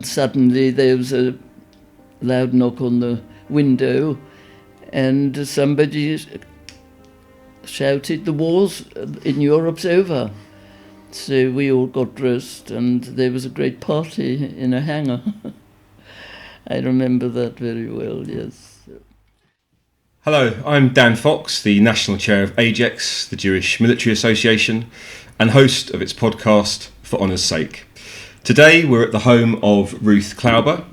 Suddenly there was a loud knock on the window and somebody shouted, "The war's in Europe's over." So we all got dressed and there was a great party in a hangar. I remember that very well, yes. Hello, I'm Dan Fox, the National Chair of AJEX, the Jewish Military Association, and host of its podcast, For Honour's Sake. Today we're at the home of Ruth Klauber,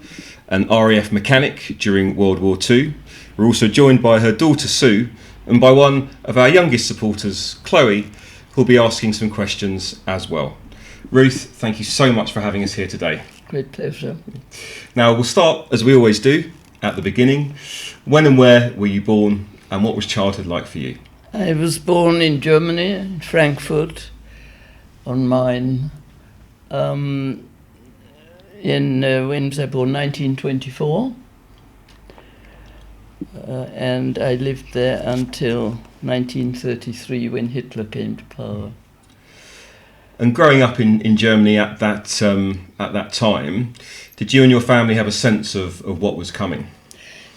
an RAF mechanic during World War II. We're also joined by her daughter Sue and by one of our youngest supporters, Chloe, who'll be asking some questions as well. Ruth, thank you so much for having us here today. Great pleasure. Now we'll start, as we always do, at the beginning. When and where were you born and what was childhood like for you? I was born in Germany, in Frankfurt, on Main. When was I born? 1924. And I lived there until 1933 when Hitler came to power. And growing up in Germany at that time, did you and your family have a sense of what was coming?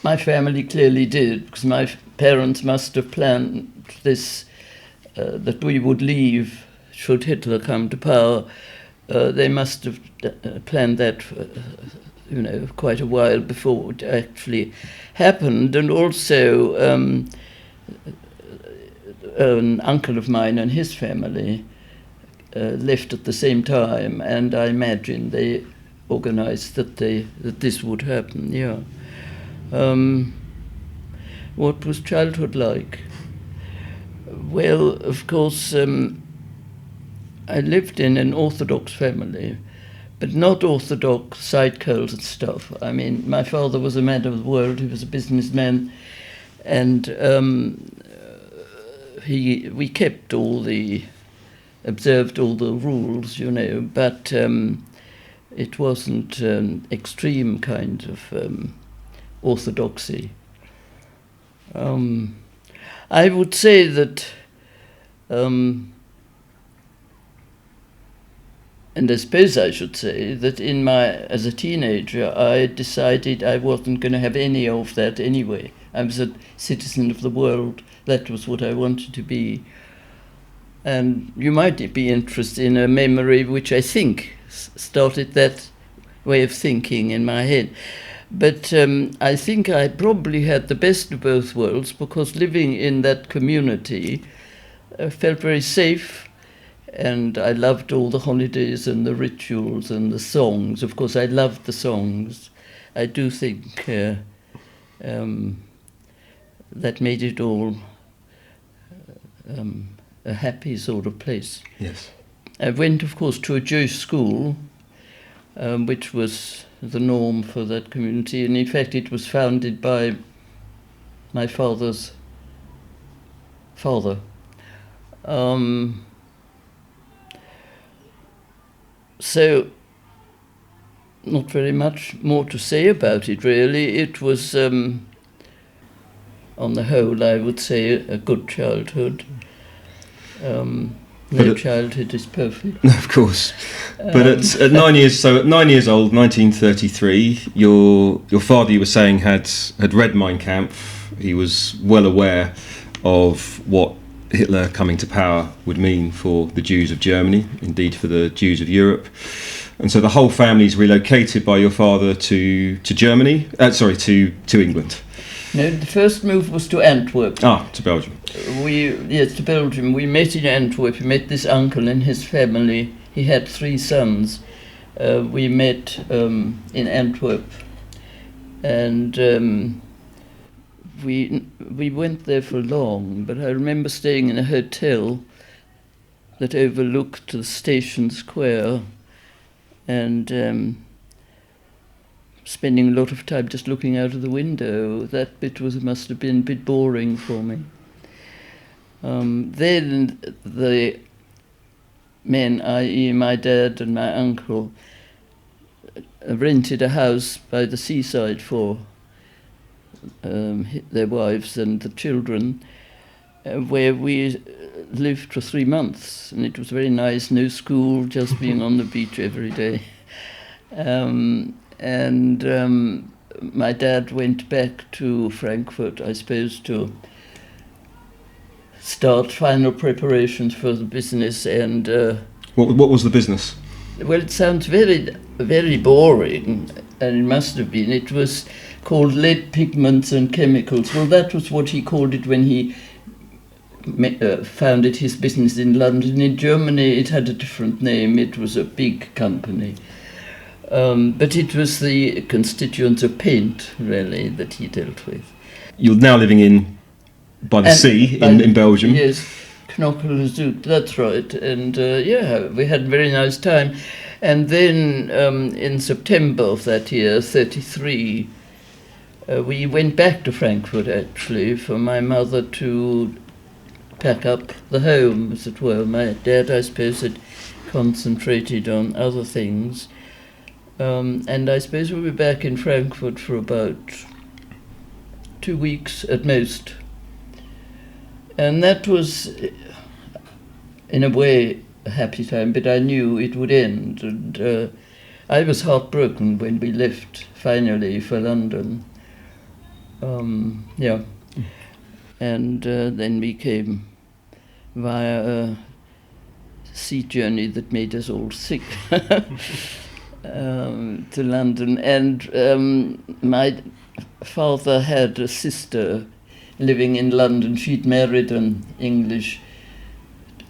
My family clearly did, because my parents must have planned this, that we would leave should Hitler come to power. They must have planned that, quite a while before it actually happened. And also, an uncle of mine and his family left at the same time, and I imagine they organised that this would happen. Yeah. What was childhood like? Well, of course, I lived in an Orthodox family, but not Orthodox side curls and stuff. I mean, my father was a man of the world, he was a businessman, and we observed all the rules, but it wasn't an extreme kind of orthodoxy. I would say that, and I suppose I should say that as a teenager, I decided I wasn't going to have any of that anyway. I was a citizen of the world. That was what I wanted to be. And you might be interested in a memory which I think started that way of thinking in my head. But I think I probably had the best of both worlds, because living in that community, I felt very safe, and I loved all the holidays and the rituals and the songs. Of course, I loved the songs. I do think that made it all a happy sort of place. Yes. I went, of course, to a Jewish school, which was the norm for that community, and in fact it was founded by my father's father. So, not very much more to say about it, really. It was, on the whole, I would say, a good childhood. No childhood is perfect. Of course. But at 9 years old, 1933, your father, you were saying, had read Mein Kampf. He was well aware of what Hitler coming to power would mean for the Jews of Germany, indeed for the Jews of Europe. And so the whole family's relocated by your father to Germany, to England. No, the first move was to Antwerp. To Belgium. To Belgium. We met in Antwerp. We met this uncle and his family. He had 3 sons. We met in Antwerp, and we went there for long. But I remember staying in a hotel that overlooked the station square, and spending a lot of time just looking out of the window. That bit must have been a bit boring for me. Then the men, i.e. my dad and my uncle, rented a house by the seaside for their wives and the children, where we lived for 3 months, and it was very nice, no school, just being on the beach every day. And my dad went back to Frankfurt, I suppose, to start final preparations for the business. And what was the business? well, it sounds very, very boring, and it must have been. It was called Lead Pigments and Chemicals. Well, that was what he called it when he founded his business in London. In Germany, it had a different name. It was a big company. But it was the constituents of paint, really, that he dealt with. You're now living by the sea in Belgium. Yes, Knokkelzoet, that's right. And we had a very nice time. And then in September of that year, 1933, we went back to Frankfurt, actually, for my mother to pack up the home, as it were. My dad, I suppose, had concentrated on other things. And I suppose we were back in Frankfurt for about 2 weeks at most. And that was, in a way, a happy time, but I knew it would end. And I was heartbroken when we left, finally, for London. And then we came via a sea journey that made us all sick to London. And my father had a sister living in London. She'd married an English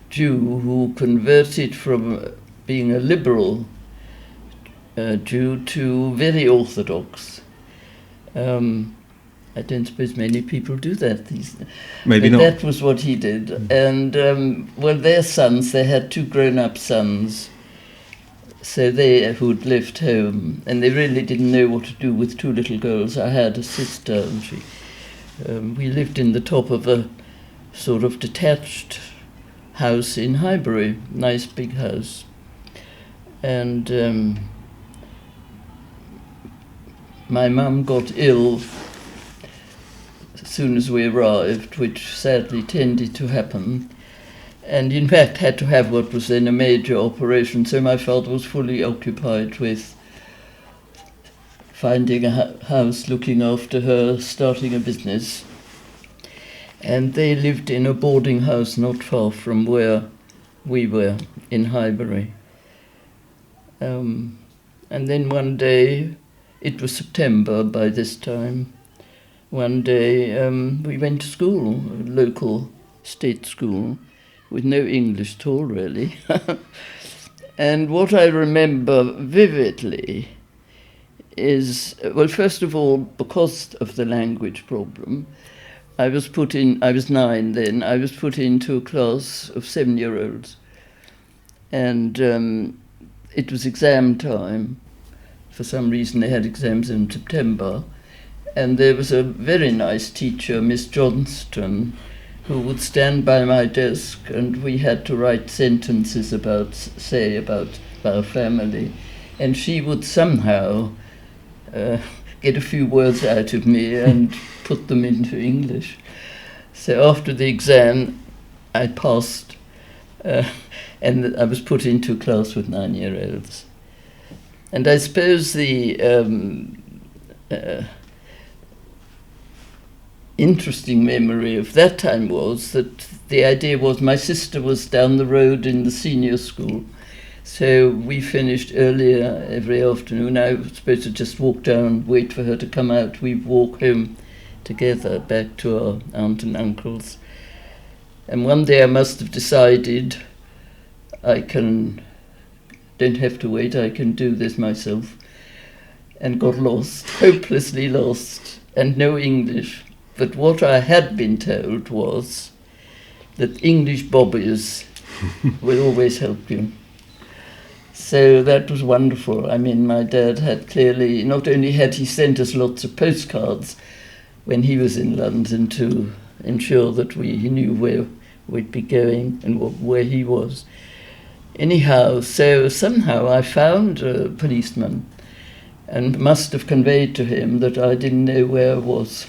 Jew who converted from being a liberal Jew to very orthodox. I don't suppose many people do that these days. Maybe but not. That was what he did. And, their sons, they had 2 grown-up sons, so they who'd left home, and they really didn't know what to do with 2 little girls. I had a sister, and she... we lived in the top of a sort of detached house in Highbury, nice big house. And my mum got ill as soon as we arrived, which sadly tended to happen, and in fact had to have what was then a major operation, so my father was fully occupied with finding a house, looking after her, starting a business. And they lived in a boarding house not far from where we were, in Highbury. And then one day, it was September by this time, one day we went to school, a local state school, with no English at all, really. And what I remember vividly is, well, first of all, because of the language problem, I was 9 then, I was put into a class of 7-year-olds. And it was exam time. For some reason they had exams in September. And there was a very nice teacher, Miss Johnston, who would stand by my desk, and we had to write sentences about our family. And she would somehow get a few words out of me and put them into English. So after the exam, I passed, and I was put into a class with 9-year-olds. And I suppose the interesting memory of that time was that the idea was my sister was down the road in the senior school. So we finished earlier every afternoon. I was supposed to just walk down, wait for her to come out. We'd walk home together back to our aunt and uncle's. And one day I must have decided don't have to wait, I can do this myself. And got lost, hopelessly lost, and no English. But what I had been told was that English bobbies will always help you. So that was wonderful. I mean, my dad had clearly, not only had he sent us lots of postcards when he was in London to ensure that he knew where we'd be going and where he was. Anyhow, so somehow I found a policeman and must have conveyed to him that I didn't know where I was.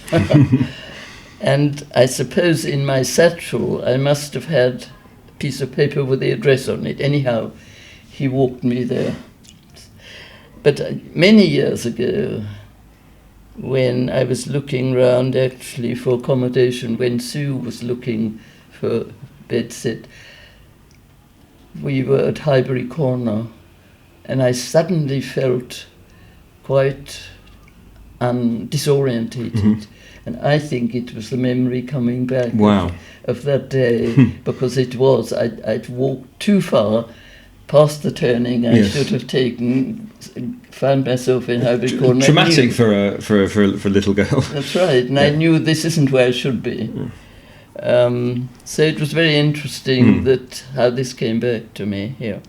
And I suppose in my satchel I must have had a piece of paper with the address on it. Anyhow, he walked me there. But many years ago, when I was looking round actually for accommodation, when Sue was looking for bedsit, we were at Highbury Corner, and I suddenly felt quite disorientated. Mm-hmm. And I think it was the memory coming back Wow. of that day, because it was, I'd walked too far past the turning I Yes. should have taken, found myself in Highbury Corner. Traumatic for a little girl. That's right, and I knew this isn't where I should be. So it was very interesting that how this came back to me here,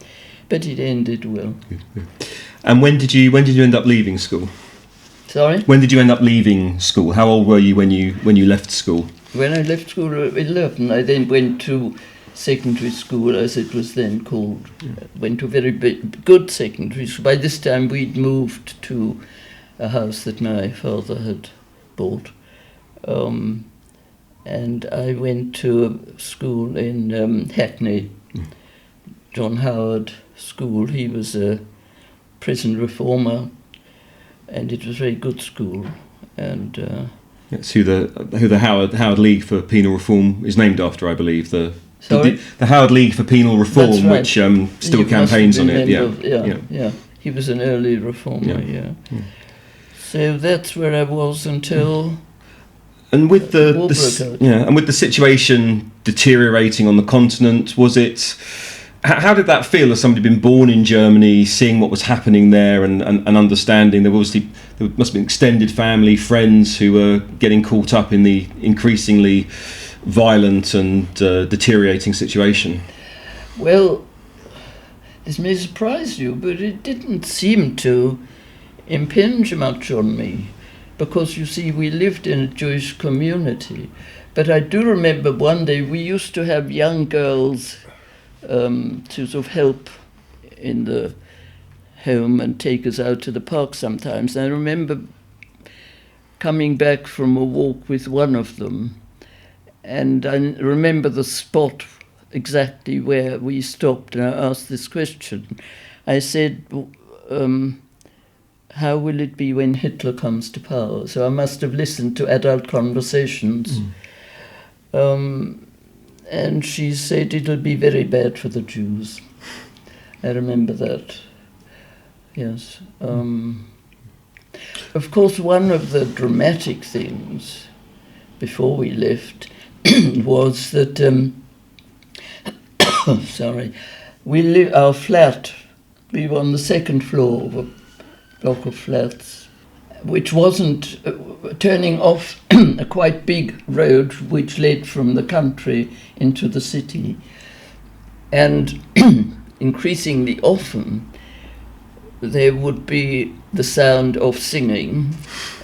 but it ended well. And when did you end up leaving school? Sorry? When did you end up leaving school? How old were you when you left school? When I left school at 11, I then went to secondary school, as it was then called. Went to a very good secondary school. By this time we'd moved to a house that my father had bought. And I went to a school in Hackney, John Howard School. He was a prison reformer, and it was a very good school. And It's who the Howard League for Penal Reform is named after, I believe. The Howard League for Penal Reform, That's right. which still campaigns on it. Yeah. He was an early reformer. Yeah. So that's where I was until. And with the war broke out. and with the situation deteriorating on the continent, was it? How did that feel as somebody been born in Germany, seeing what was happening there, and understanding there must have been extended family, friends who were getting caught up in the increasingly violent and deteriorating situation? Well, this may surprise you, but it didn't seem to impinge much on me, because you see, we lived in a Jewish community. But I do remember one day we used to have young girls to sort of help in the home and take us out to the park sometimes. I remember coming back from a walk with one of them, and I remember the spot exactly where we stopped, and I asked this question. I said, how will it be when Hitler comes to power? So I must have listened to adult conversations. And she said it'll be very bad for the Jews. I remember that. Yes. Of course, one of the dramatic things before we left was that, our flat, we were on the second floor of a block of flats, which wasn't turning off a quite big road which led from the country into the city. And increasingly often there would be the sound of singing,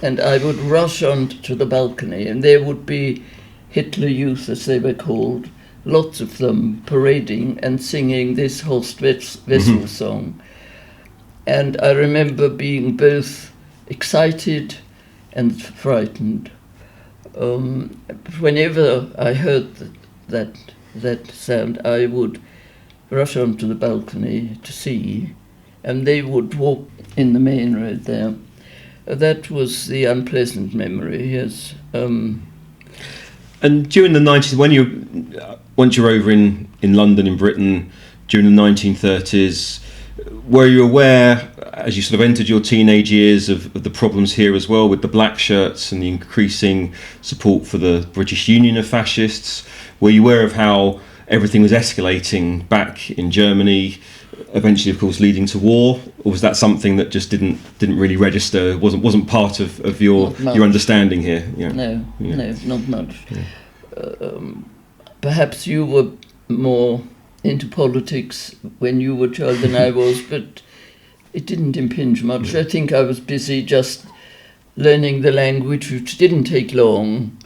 and I would rush onto the balcony, and there would be Hitler Youth, as they were called, lots of them parading and singing this Horst Wessel song. And I remember being both excited and frightened. Whenever I heard that sound, I would rush onto the balcony to see, and they would walk in the main road there. That was the unpleasant memory, yes. And during the 90s, once you were over in London, in Britain, during the 1930s, were you aware, as you sort of entered your teenage years, of the problems here as well, with the black shirts and the increasing support for the British Union of fascists? Were you aware of how everything was escalating back in Germany, eventually, of course, leading to war? Or was that something that just didn't really register, wasn't part of your understanding here? Yeah. No, not much. Yeah. Perhaps you were more into politics when you were a child than I was, but it didn't impinge much. I think I was busy just learning the language, which didn't take long.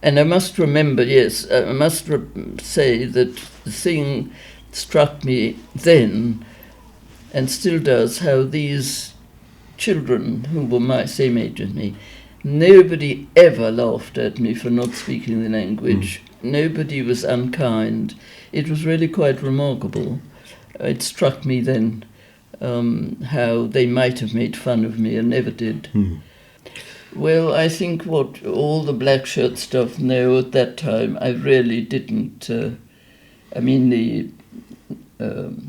And I must remember, say that the thing struck me then, and still does, how these children who were my same age as me, nobody ever laughed at me for not speaking the language. Nobody was unkind. It was really quite remarkable. It struck me then how they might have made fun of me and never did. Well, I think what all the black shirt stuff know at that time, I really didn't. The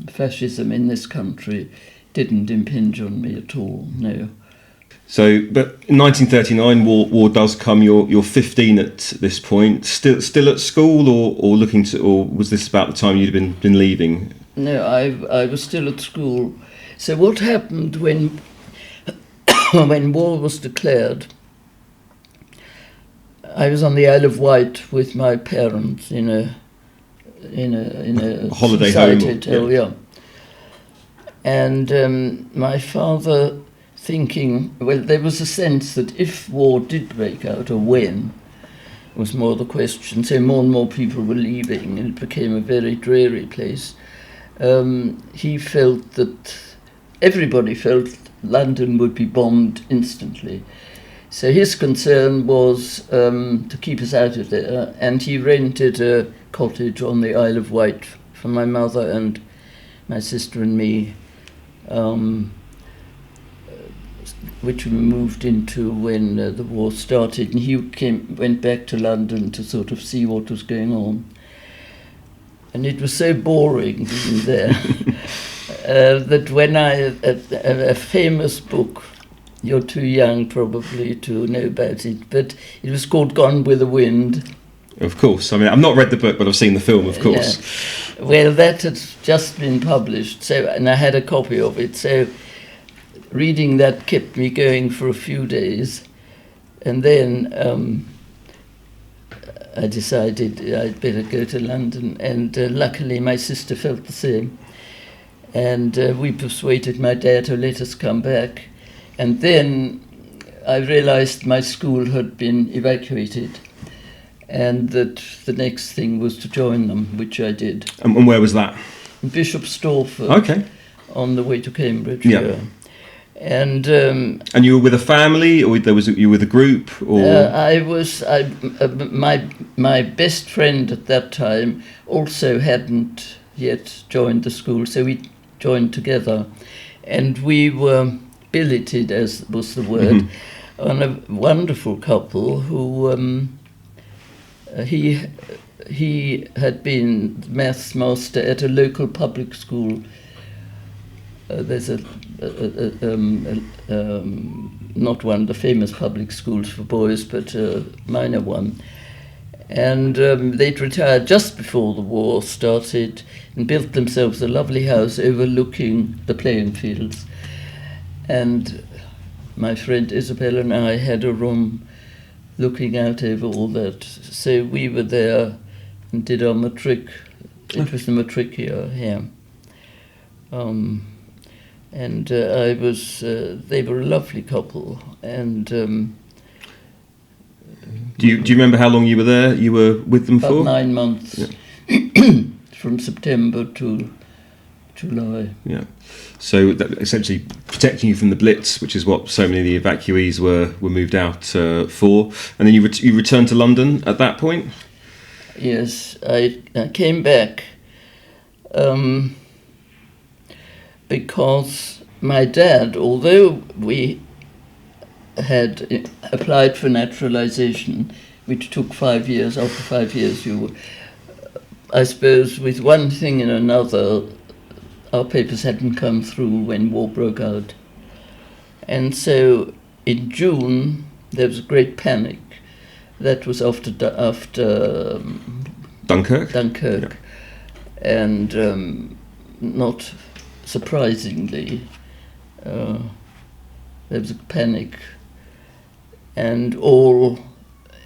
fascism in this country didn't impinge on me at all, no. So, but in 1939, war does come. You're 15 at this point. Still at school, or looking to, or was this about the time you'd been leaving? No, I was still at school. So what happened when when war was declared? I was on the Isle of Wight with my parents in a holiday society home. hotel, yeah. And my father thinking, well, there was a sense that if war did break out, or when, was more the question. So more and more people were leaving, and it became a very dreary place. He felt that everybody felt London would be bombed instantly. So his concern was to keep us out of there, and he rented a cottage on the Isle of Wight for my mother and my sister and me, which we moved into when the war started, and he went back to London to sort of see what was going on. And it was so boring being there that when a famous book, you're too young probably to know about it, but it was called Gone with the Wind. Of course. I mean, I've not read the book, but I've seen the film, of course. Yeah. Well, that had just been published, and I had a copy of it, so reading that kept me going for a few days. And then I decided I'd better go to London, and luckily my sister felt the same. And we persuaded my dad to let us come back. And then I realized my school had been evacuated, and that the next thing was to join them, which I did. And where was that? Bishop Stortford. Okay. On the way to Cambridge. Yeah. And you were with a family, or you were with a group, or my best friend at that time also hadn't yet joined the school, so we joined together, and we were billeted, as was the word, on a wonderful couple who he had been maths master at a local public school. There's not one of the famous public schools for boys, but a minor one. And they'd retired just before the war started and built themselves a lovely house overlooking the playing fields. And my friend Isabel and I had a room looking out over all that. So we were there and did our matric. It was the matric year here. And I was. They were a lovely couple. And do you remember how long you were there? You were with them for? About 9 months, yeah. From September to July. Yeah. So that essentially protecting you from the Blitz, which is what so many of the evacuees were moved out for. And then you returned to London at that point? Yes, I came back because my dad, although we had applied for naturalisation, which took 5 years, after 5 years I suppose with one thing and another, our papers hadn't come through when war broke out. And so in June, there was a great panic. That was after Dunkirk? Dunkirk. Yeah. And not surprisingly, there was a panic, and all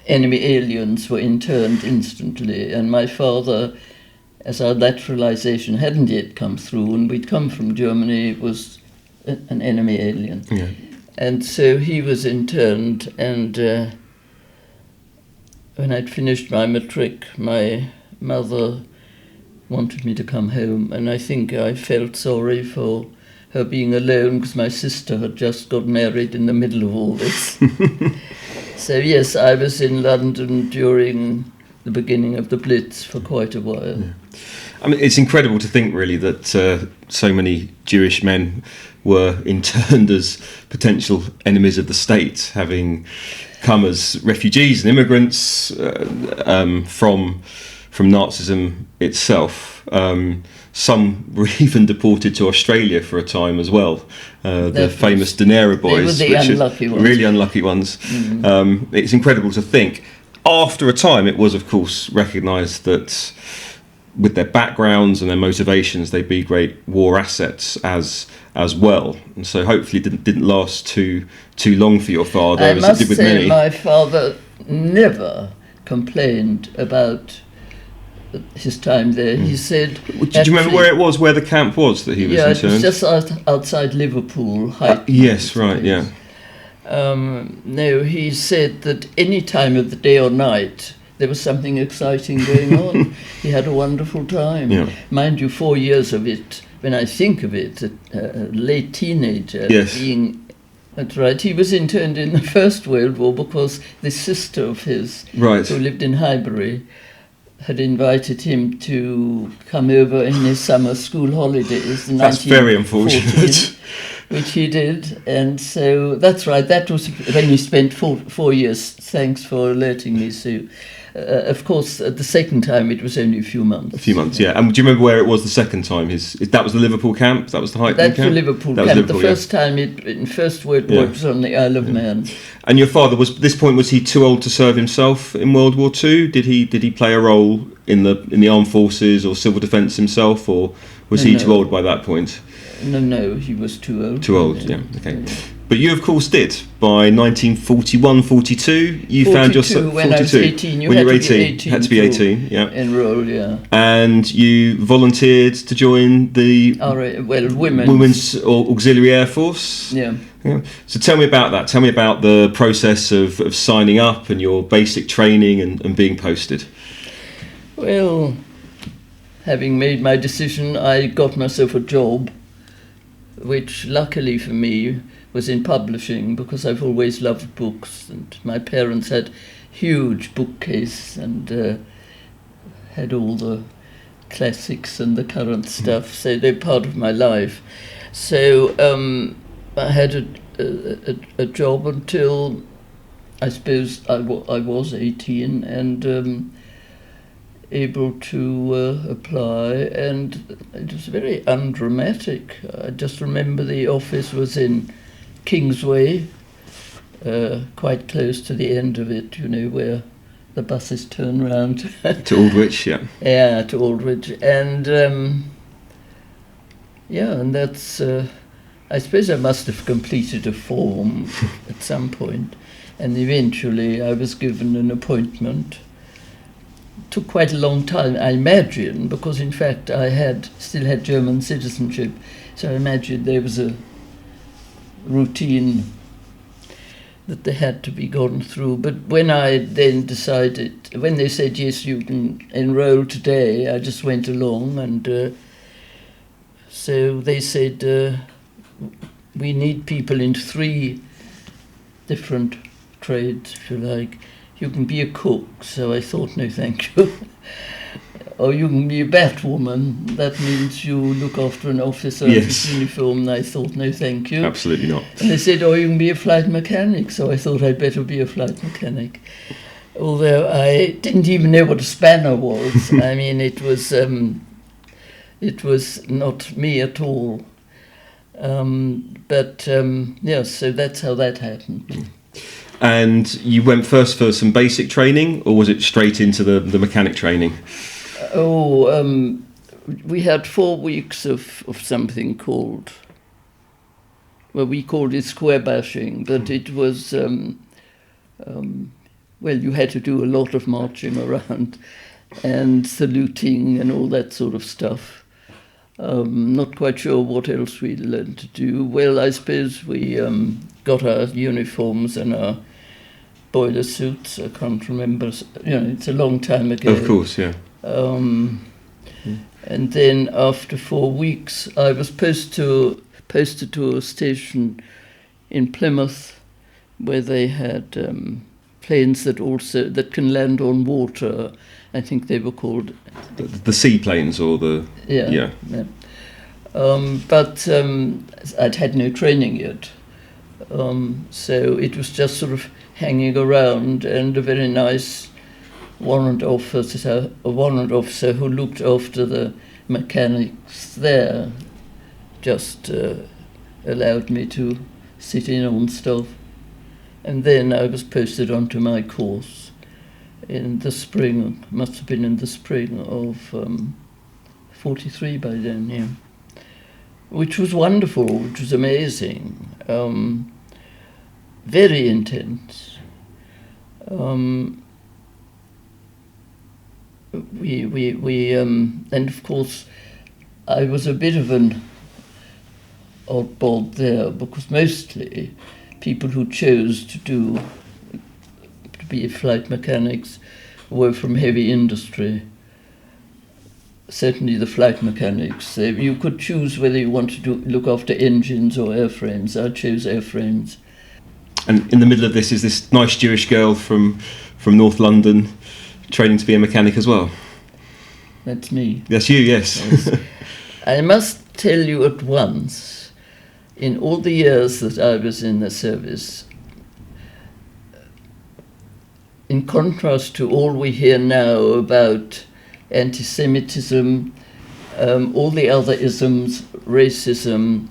enemy aliens were interned instantly. And my father, as our naturalisation hadn't yet come through, and we'd come from Germany, was an enemy alien. Yeah. And so he was interned, and when I'd finished my matric, my mother wanted me to come home, and I think I felt sorry for her being alone, because my sister had just got married in the middle of all this. So yes, I was in London during the beginning of the Blitz for quite a while. Yeah. I mean, it's incredible to think, really, that so many Jewish men were interned as potential enemies of the state, having come as refugees and immigrants from Nazism itself. Some were even deported to Australia for a time as well. The famous Danera boys, they were the unlucky ones. Really unlucky ones. It's incredible to think. After a time, it was, of course, recognised that with their backgrounds and their motivations, they'd be great war assets as well. And so hopefully it didn't last too long for your father, as it did with many. I must say my father never complained about his time there. He said... Did you remember where it was, where the camp was that he was interned? Yeah, it was just outside Liverpool. Yes, right, yeah. No, he said that any time of the day or night there was something exciting going on. He had a wonderful time. Yeah. Mind you, 4 years of it, when I think of it, a late teenager being... That's right, he was interned in the First World War because the sister of his, who lived in Highbury, had invited him to come over in his summer school holidays. That's very unfortunate. Which he did, and so that's right. That was when he spent 4 years. Thanks for alerting me, Sue. Of course, the second time it was only a few months. A few months, yeah. And do you remember where it was the second time? That was the Liverpool camp. That was the Highbury camp. That's the Liverpool camp. The first time in First World War it was on the Isle of Man. And your father was, at this point, was he too old to serve himself in World War II? Did he play a role in the armed forces or civil defence himself, or was he too old by that point? No, he was too old. Too old, yeah. Okay. But you, of course, did. By 1941-42, you found yourself... When I was 18, you had to be 18, yeah. Enroll, yeah. And you volunteered to join the... Women's Auxiliary Air Force? Yeah. So tell me about that. Tell me about the process of signing up and your basic training and being posted. Well, having made my decision, I got myself a job, which luckily for me was in publishing, because I've always loved books, and my parents had huge bookcase and had all the classics and the current stuff, so they're part of my life. So I had a job until I suppose I was 18 and able to apply, and it was very undramatic. I just remember the office was in Kingsway, quite close to the end of it, where the buses turn round. To Aldwych, yeah. Yeah, to Aldwych. And and that's, I suppose I must have completed a form at some point, and eventually I was given an appointment. Took quite a long time, I imagine, because in fact I still had German citizenship, so I imagine there was a routine that they had to be gone through. But when I then decided, when they said, yes, you can enroll today, I just went along, and so they said, we need people in 3 different trades, if you like. You can be a cook, so I thought, no thank you. Or you can be a batwoman, that means you look after an officer in his uniform, and I thought, no thank you. Absolutely not. And they said, you can be a flight mechanic, so I thought I'd better be a flight mechanic. Although I didn't even know what a spanner was. I mean, it was not me at all. So that's how that happened. And you went first for some basic training, or was it straight into the mechanic training? We had 4 weeks of something called, we called it square bashing, but it was, you had to do a lot of marching around and saluting and all that sort of stuff. Not quite sure what else we learned to do. Well, I suppose we got our uniforms and our boiler suits. I can't remember. It's a long time ago. Of course, yeah. And then after 4 weeks, I was posted to a station in Plymouth where they had planes that can land on water. I think they were called the seaplanes, or the yeah. But I'd had no training yet, so it was just sort of hanging around, and a very nice warrant officer who looked after the mechanics there just allowed me to sit in on stuff. And then I was posted onto my course in the spring, must have been in the spring of 43 by then, yeah. Which was wonderful, which was amazing, very intense. And of course, I was a bit of an oddball there, because mostly people who chose to be flight mechanics were from heavy industry. Certainly the flight mechanics. You could choose whether you wanted to look after engines or airframes. I chose airframes. And in the middle of this is this nice Jewish girl from North London training to be a mechanic as well. That's me. That's you, yes. Yes. I must tell you at once, in all the years that I was in the service, in contrast to all we hear now about anti-Semitism, all the other isms, racism,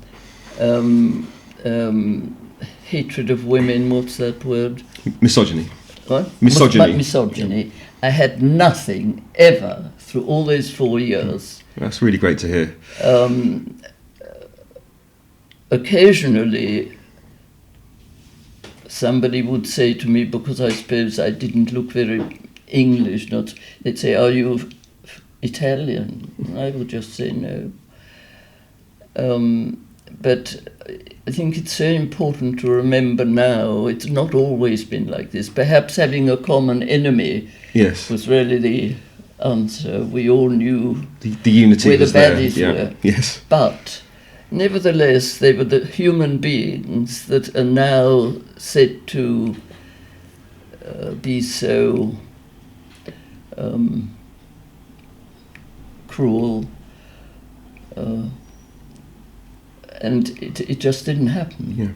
hatred of women, what's that word? Misogyny. What? Misogyny. Misogyny. I had nothing ever through all those 4 years. That's really great to hear. Occasionally, somebody would say to me, because I suppose I didn't look very English, they'd say, "Are you Italian?" I would just say no. But I think it's so important to remember now, it's not always been like this. Perhaps having a common enemy was really the answer. We all knew the unity where the there. baddies were. Yes. But nevertheless, they were the human beings that are now said to be so cruel, and it just didn't happen. Yeah.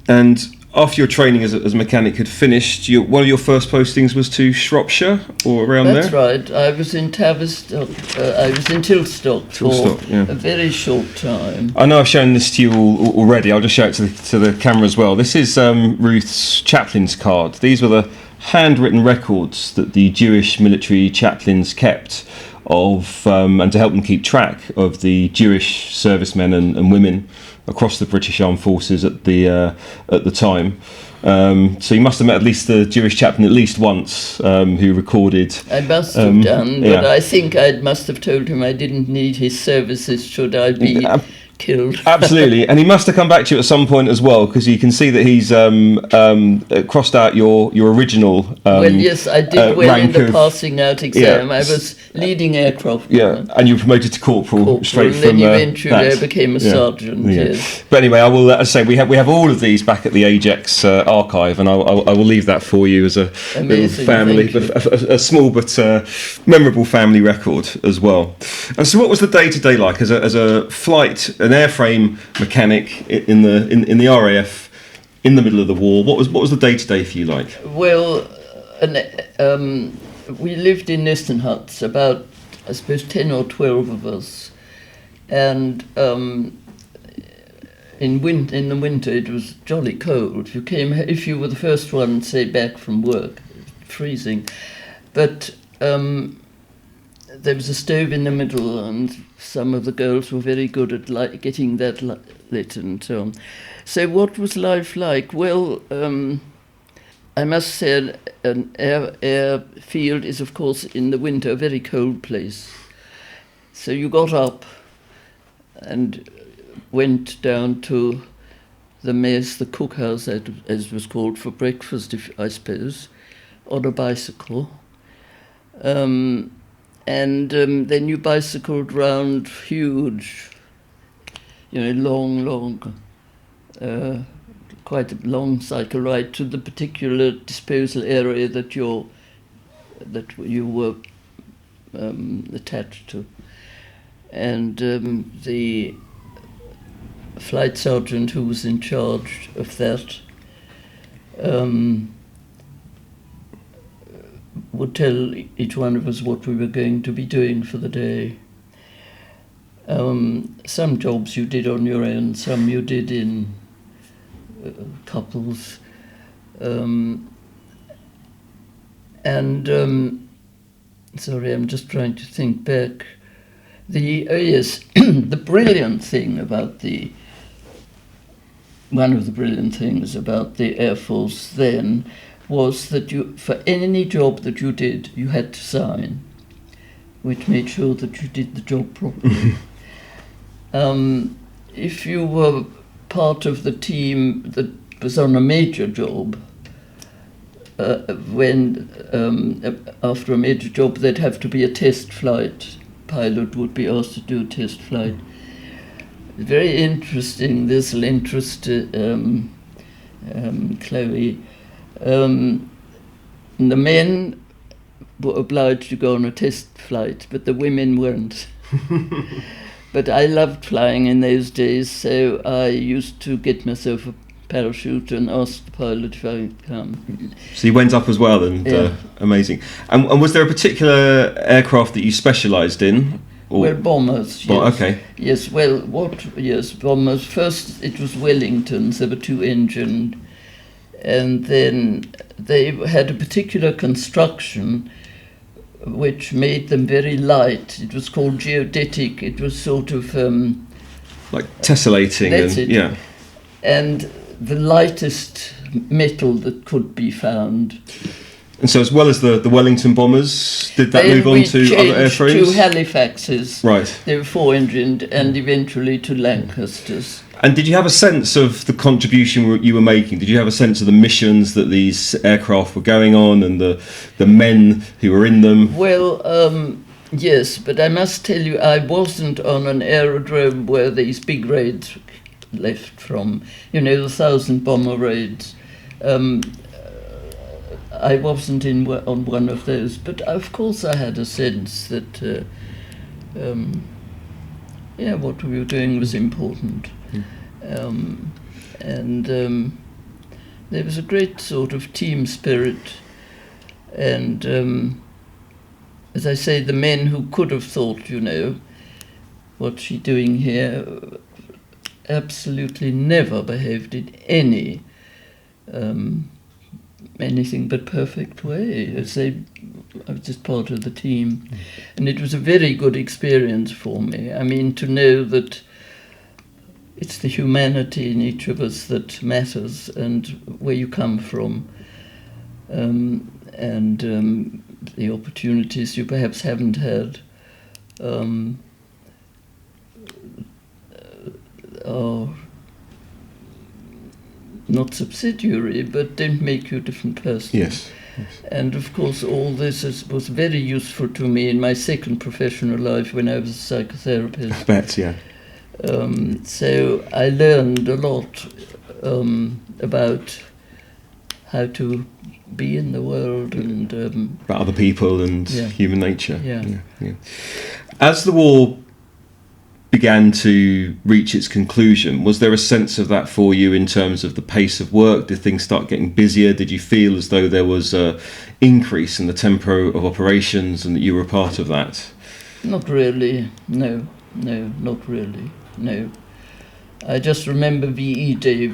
And after your training as a mechanic had finished, one of your first postings was to Shropshire, or around That's there? That's right. I was in Tavistock. I was in Tilstock for a very short time. I know I've shown this to you already. I'll just show it to the camera as well. This is Ruth's chaplain's card. These were the handwritten records that the Jewish military chaplains kept of, and to help them keep track of the Jewish servicemen and women across the British Armed Forces at the time. So you must have met at least the Jewish chaplain at least once, who recorded. I must have done, but I think I must have told him I didn't need his services should I be killed. Absolutely, and he must have come back to you at some point as well, because you can see that he's crossed out your original. Well, yes, I did well in the passing out exam. I was leading aircraft. Yeah, and you were promoted to corporal straight and from. Then eventually I became a sergeant. Yeah. Yes. But anyway, I will as I say we have all of these back at the AJEX archive, and I will leave that for you as a little family, a small but memorable family record as well. And so, what was the day-to-day like as a flight? An airframe mechanic in the RAF in the middle of the war. What was the day-to-day for you like? Well, we lived in nest and huts, about I suppose 10 or 12 of us, and in the winter it was jolly cold. If you were the first one, say, back from work, freezing, but there was a stove in the middle, and some of the girls were very good at getting that lit and so on. So what was life like? Well, I must say an airfield is, of course, in the winter a very cold place. So you got up and went down to the mess, the cookhouse, as it was called, for breakfast, I suppose, on a bicycle. And then you bicycled round huge, long quite a long cycle ride to the particular disposal area that you were attached to. And the flight sergeant who was in charge of that would tell each one of us what we were going to be doing for the day. Some jobs you did on your own, some you did in couples. Sorry, I'm just trying to think back. The brilliant thing about one of the brilliant things about the Air Force then was that for any job that you did, you had to sign, which made sure that you did the job properly. If you were part of the team that was on a major job, after a major job, there'd have to be a test flight. Pilot would be asked to do a test flight. Very interesting. This will interest Chloe. The men were obliged to go on a test flight, but the women weren't. But I loved flying in those days, so I used to get myself a parachute and ask the pilot if I could come. So you went up as well, and yeah. Amazing. And was there a particular aircraft that you specialised in? Well, bombers. Yes. Okay. Yes. Well, Yes, bombers. First, it was Wellingtons. There were 2-engined, and then they had a particular construction which made them very light. It was called geodetic. It was sort of like tessellating. That's and, it. Yeah. And the lightest metal that could be found. And so, as well as the Wellington bombers, did that move on to other airframes? To Halifaxes. Right. They were 4-engined, and eventually to Lancasters. And did you have a sense of the contribution you were making? Did you have a sense of the missions that these aircraft were going on and the men who were in them? Well, yes, but I must tell you, I wasn't on an aerodrome where these big raids left from, the 1,000 bomber raids. I wasn't on one of those, but of course I had a sense that, what we were doing was important. There was a great sort of team spirit, and as I say, the men who could have thought, what's she doing here, absolutely never behaved in anything but perfect way. I was just part of the team, and it was a very good experience for me. I mean, to know that it's the humanity in each of us that matters, and where you come from, and the opportunities you perhaps haven't had are not subsidiary, but don't make you a different person. Yes. And of course, all this was very useful to me in my second professional life when I was a psychotherapist. I bet, yeah. So I learned a lot about how to be in the world and about other people and yeah. human nature. Yeah. As the war began to reach its conclusion, was there a sense of that for you in terms of the pace of work? Did things start getting busier? Did you feel as though there was an increase in the tempo of operations and that you were a part of that? Not really, no, not really, no. I just remember VE Day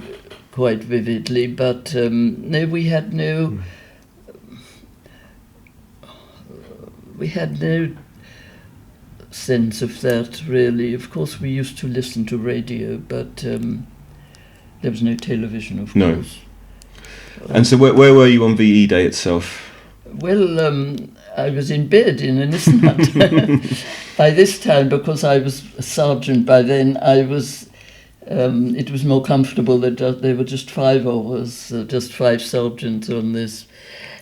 quite vividly, but no, we had no sense of that, really. Of course, we used to listen to radio, but there was no television, of course. And so where were you on VE Day itself? Well, I was in bed in an isn't by this time, because I was a sergeant by then, it was more comfortable that there were just 5 of us, just 5 sergeants on this,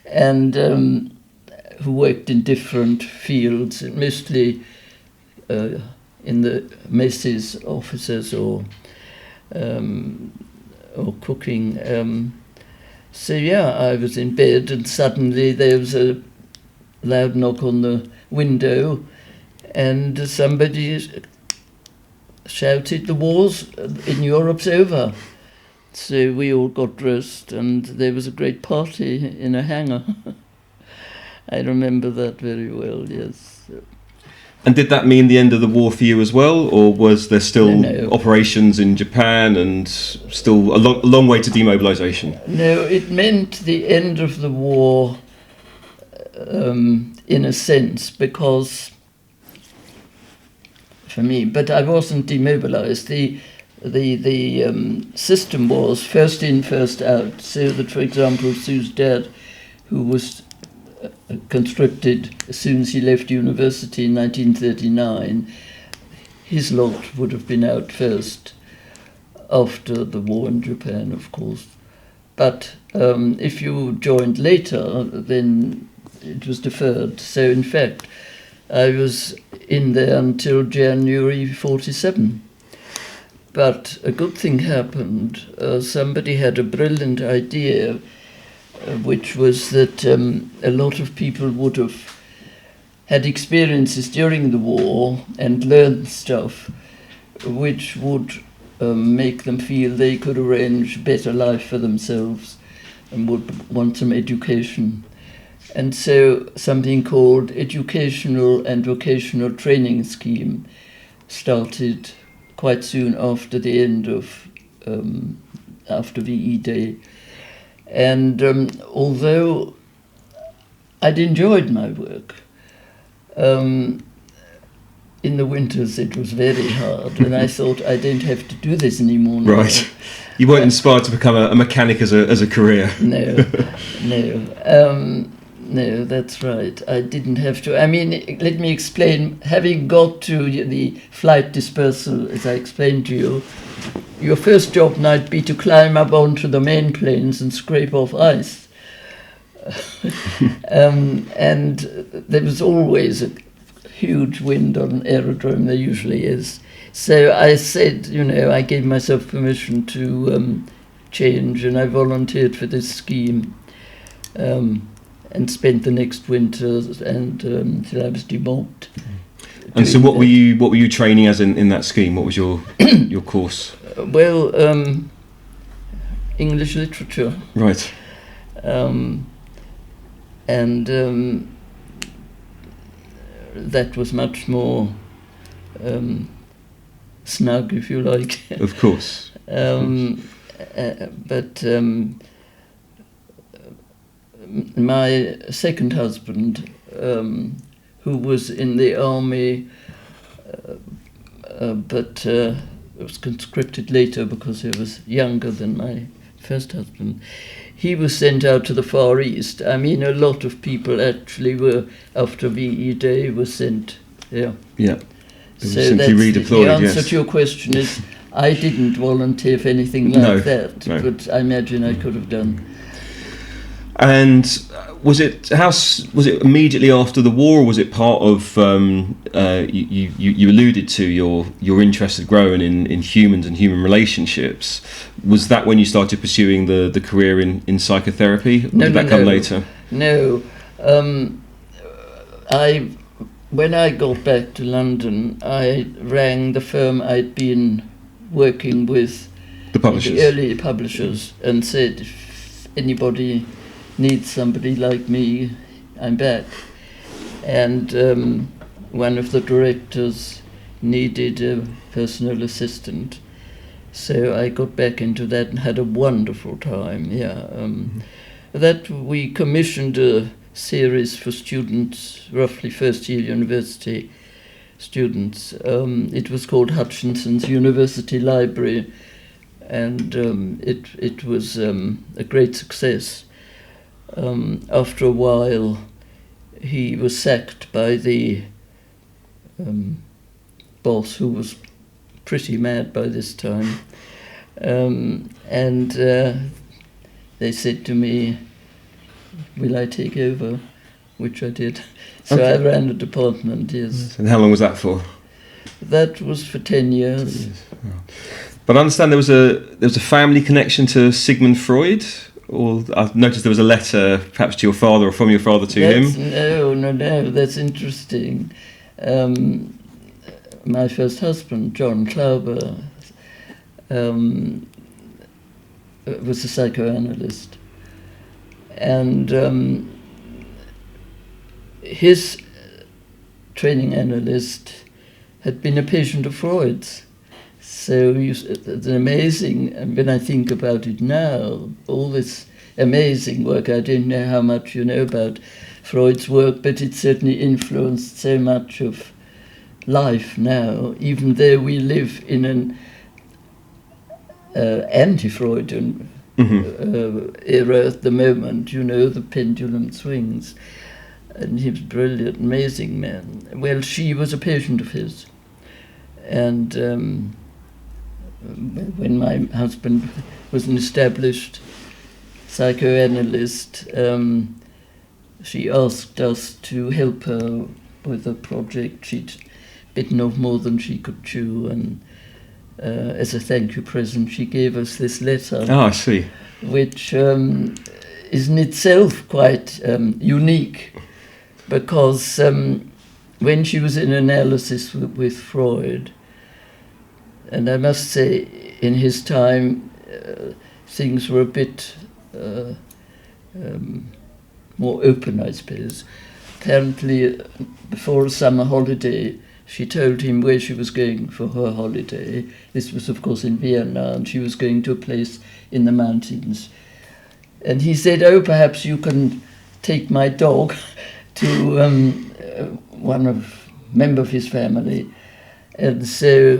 and who worked in different fields, mostly in the messes, officers or or cooking. So yeah, I was in bed and suddenly there was a loud knock on the window and somebody shouted, "The war's in Europe's over." So we all got dressed and there was a great party in a hangar. I remember that very well, yes. And did that mean the end of the war for you as well, or was there still No. operations in Japan and still a long way to demobilisation? No, it meant the end of the war in a sense, because for me, but I wasn't demobilised. The system was first in, first out, so that, for example, Sue's dad, who was conscripted as soon as he left university in 1939, his lot would have been out first after the war in Japan, of course. But if you joined later, then it was deferred. So in fact, I was in there until January 47. But a good thing happened. Somebody had a brilliant idea, which was that a lot of people would have had experiences during the war and learned stuff which would make them feel they could arrange a better life for themselves and would want some education. And so something called Educational and Vocational Training Scheme started quite soon after the end of, after VE Day. And although I'd enjoyed my work, in the winters it was very hard, and I thought I don't have to do this anymore now. Right. You weren't inspired to become a mechanic as a career? No, no, that's right. I didn't have to. I mean, let me explain. Having got to the flight dispersal, as I explained to you, your first job might be to climb up onto the main planes and scrape off ice. And there was always a huge wind on an aerodrome, there usually is. So I said, I gave myself permission to change, and I volunteered for this scheme and spent the next winter until I was demobbed. And so what were you training as in that scheme? What was your your course? Well, English literature. Right. And that was much more snug, if you like. Of course. But my second husband, who was in the army, but was conscripted later because he was younger than my first husband, he was sent out to the Far East. I mean, a lot of people actually were, after VE Day, were sent there. Yeah. So simply redeployed, the answer yes. to your question is, I didn't volunteer for anything like that, no. but I imagine I could have done. And was it immediately after the war, or was it part of you alluded to your interest in growing in humans and human relationships? Was that when you started pursuing the career in psychotherapy, or did that come later? No, when I got back to London, I rang the firm I'd been working with, the publishers, the early publishers, and said, if anybody needs somebody like me, I'm back. And one of the directors needed a personal assistant, so I got back into that and had a wonderful time. That we commissioned a series for students, roughly first year university students. It was called Hutchinson's University Library, and it was a great success. After a while, he was sacked by the boss, who was pretty mad by this time, and they said to me, "Will I take over?" Which I did. So Okay. I ran the department, yes. And how long was that for? That was for 10 years. But I understand there was a family connection to Sigmund Freud, or I've noticed there was a letter, perhaps to your father or from your father to him. No. That's interesting. My first husband, John Klauber, was a psychoanalyst, and his training analyst had been a patient of Freud's. So it's amazing, and when I think about it now, all this amazing work, I don't know how much you know about Freud's work, but it certainly influenced so much of life now, even though we live in an anti-Freudian era at the moment, the pendulum swings. And he was a brilliant, amazing man. Well, she was a patient of his. And when my husband was an established psychoanalyst, she asked us to help her with a project. She'd bitten off more than she could chew, and as a thank you present, she gave us this letter. Oh, I see. Which is in itself quite unique, because when she was in analysis with Freud, and I must say, in his time, things were a bit more open, I suppose. Apparently, before a summer holiday, she told him where she was going for her holiday. This was, of course, in Vienna, and she was going to a place in the mountains. And he said, "Oh, perhaps you can take my dog to member of his family." And so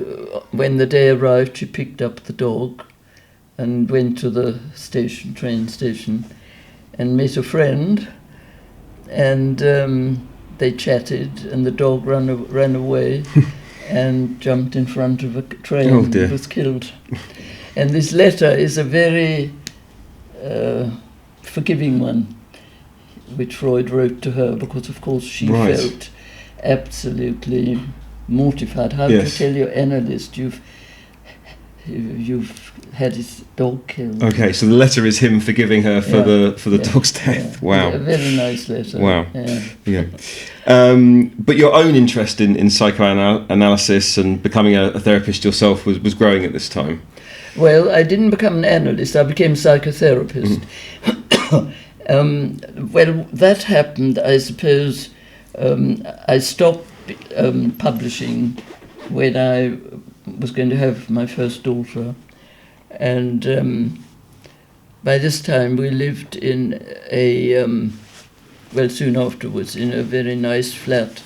when the day arrived, she picked up the dog and went to the train station, and met a friend, and they chatted, and the dog ran away and jumped in front of a train and was killed. And this letter is a very forgiving one, which Freud wrote to her, because of course she felt absolutely mortified. How to tell your analyst you've had his dog killed? Okay, so the letter is him forgiving her for the dog's death. Wow, a very nice letter. Wow, but your own interest in psychoanalysis and becoming a therapist yourself was growing at this time. Well, I didn't become an analyst. I became a psychotherapist. Well, that happened, I suppose. I stopped publishing when I was going to have my first daughter, and by this time we lived in soon afterwards, in a very nice flat,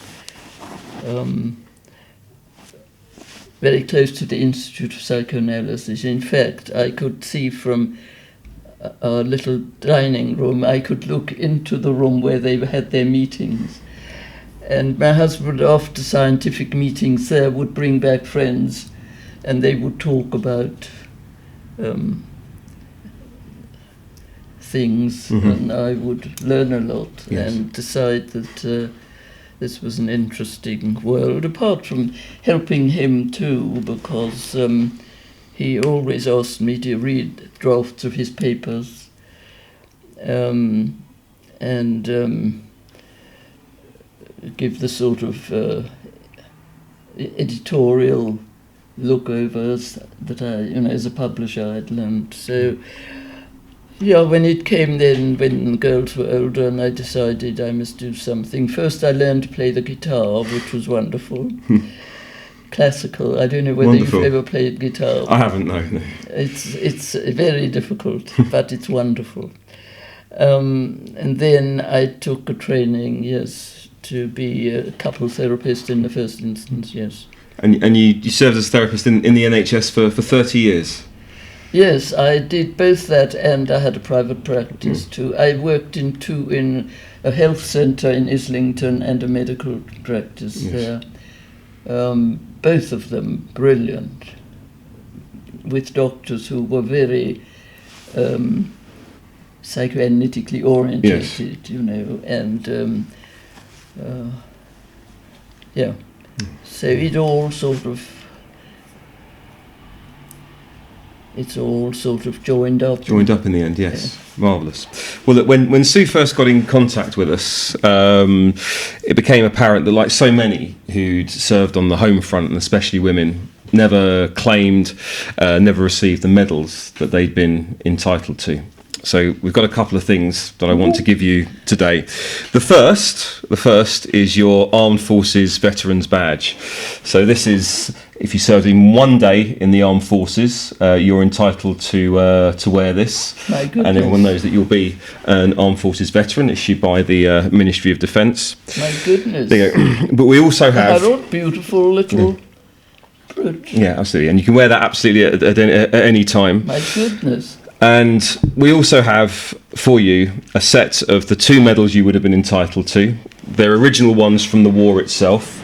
very close to the Institute of Psychoanalysis. In fact, I could see from our little dining room, I could look into the room where they had their meetings. And my husband, after scientific meetings there, would bring back friends, and they would talk about things, and I would learn a lot and decide that this was an interesting world, apart from helping him too, because he always asked me to read drafts of his papers, and give the sort of editorial lookovers that I, as a publisher, I'd learned. So, when it came then, when the girls were older, and I decided I must do something. First, I learned to play the guitar, which was wonderful. Classical. I don't know whether you've ever played guitar. I haven't, no. It's very difficult, but it's wonderful. And then I took a training, to be a couple therapist in the first instance, And you served as a therapist in the NHS for 30 years? Yes, I did both that, and I had a private practice too. I worked in a health centre in Islington and a medical practice there. Both of them brilliant, with doctors who were very psychoanalytically orientated, and so it all sort of it's all sort of joined up. Joined up in the end, yes. Marvellous. Well, look, when Sue first got in contact with us, it became apparent that, like so many who'd served on the home front, and especially women, never claimed, never received the medals that they'd been entitled to. So we've got a couple of things that I want to give you today. The first is your Armed Forces Veterans Badge. So this is, if you served in one day in the Armed Forces, you're entitled to wear this. My goodness. And everyone knows that you'll be an Armed Forces veteran issued by the Ministry of Defence. My goodness. There you go. But we also have... beautiful little brooch. Yeah, absolutely. And you can wear that absolutely at any time. My goodness. And we also have for you a set of the 2 medals you would have been entitled to. They're original ones from the war itself.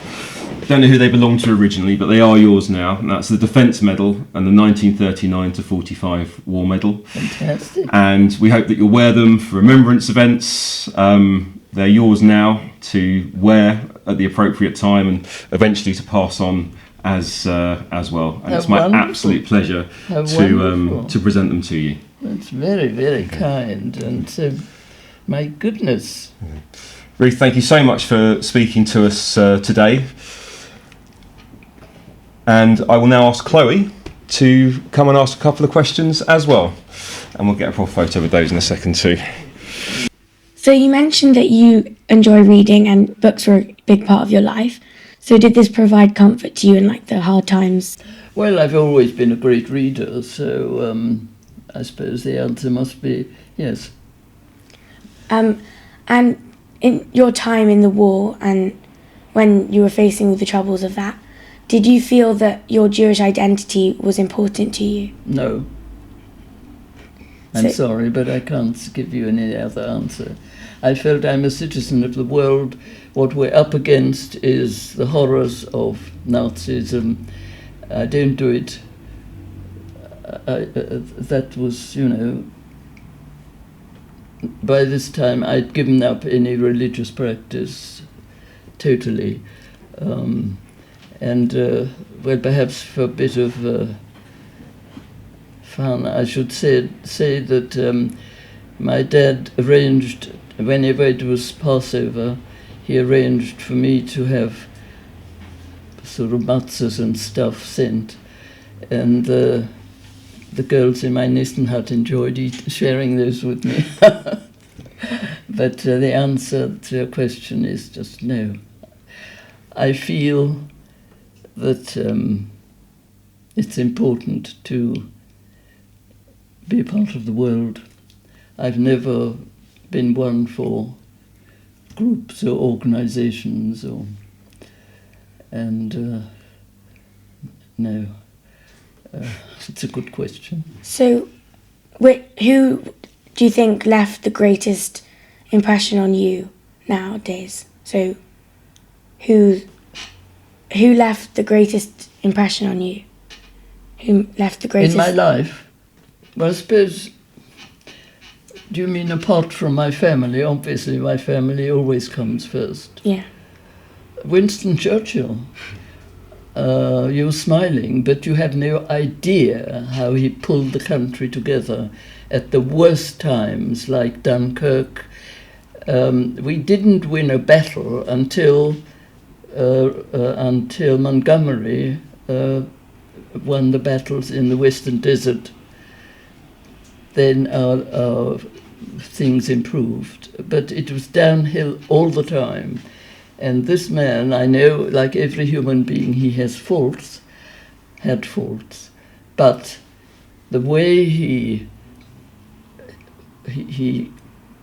I don't know who they belong to originally, but they are yours now. And that's the Defence Medal and the 1939 to 45 War Medal. Fantastic. And we hope that you'll wear them for remembrance events. They're yours now to wear at the appropriate time and eventually to pass on as well. And it's my absolute pleasure to present them to you. That's very, very kind, and my goodness. Ruth, thank you so much for speaking to us today. And I will now ask Chloe to come and ask a couple of questions as well. And we'll get a proper photo with those in a second too. So you mentioned that you enjoy reading and books were a big part of your life. So did this provide comfort to you in like the hard times? Well, I've always been a great reader, so I suppose the answer must be yes. And in your time in the war and when you were facing the troubles of that, did you feel that your Jewish identity was important to you? No. I'm sorry, but I can't give you any other answer. I felt I'm a citizen of the world. What we're up against is the horrors of Nazism. I don't do it. That was, by this time I'd given up any religious practice totally. Well, perhaps for a bit of fun, I should say that my dad arranged, whenever it was Passover, he arranged for me to have sort of matzahs and stuff sent, and the girls in my Nistenhut enjoyed sharing those with me. But the answer to your question is just no. I feel that it's important to be a part of the world. I've never been one for groups or organizations no. It's a good question. So who do you think left the greatest impression on you nowadays? So who left the greatest impression on you? Who left the greatest... In my life? Well, I suppose... Do you mean apart from my family? Obviously, my family always comes first. Yeah. Winston Churchill. You're smiling, but you have no idea how he pulled the country together at the worst times, like Dunkirk. We didn't win a battle until Montgomery won the battles in the Western Desert. Then our things improved, but it was downhill all the time. And this man, I know, like every human being, he has faults, had faults, but the way he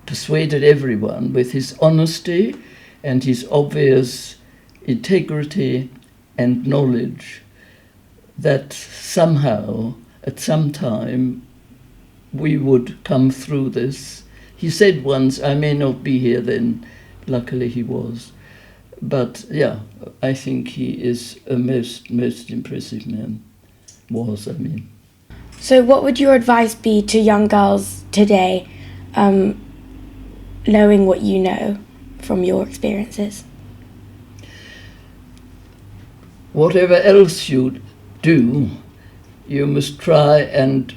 persuaded everyone with his honesty and his obvious integrity and knowledge that somehow, at some time, we would come through this. He said once, I may not be here then. Luckily he was. But yeah, I think he is a most impressive man. So what would your advice be to young girls today, knowing what you know from your experiences? Whatever else you do, you must try and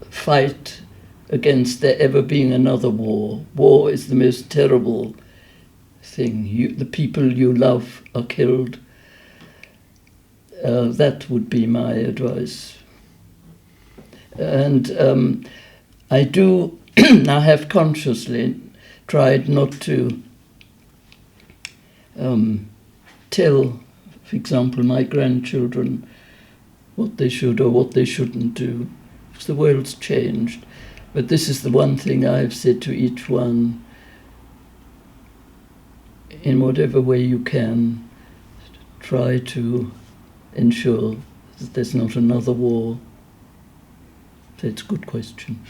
fight against there ever being another war. War is the most terrible thing. The people you love are killed. That would be my advice. And I do I have consciously tried not to tell, for example, my grandchildren what they should or what they shouldn't do, because the world's changed. But this is the one thing I've said to each one: in whatever way you can, try to ensure that there's not another war. That's a good question.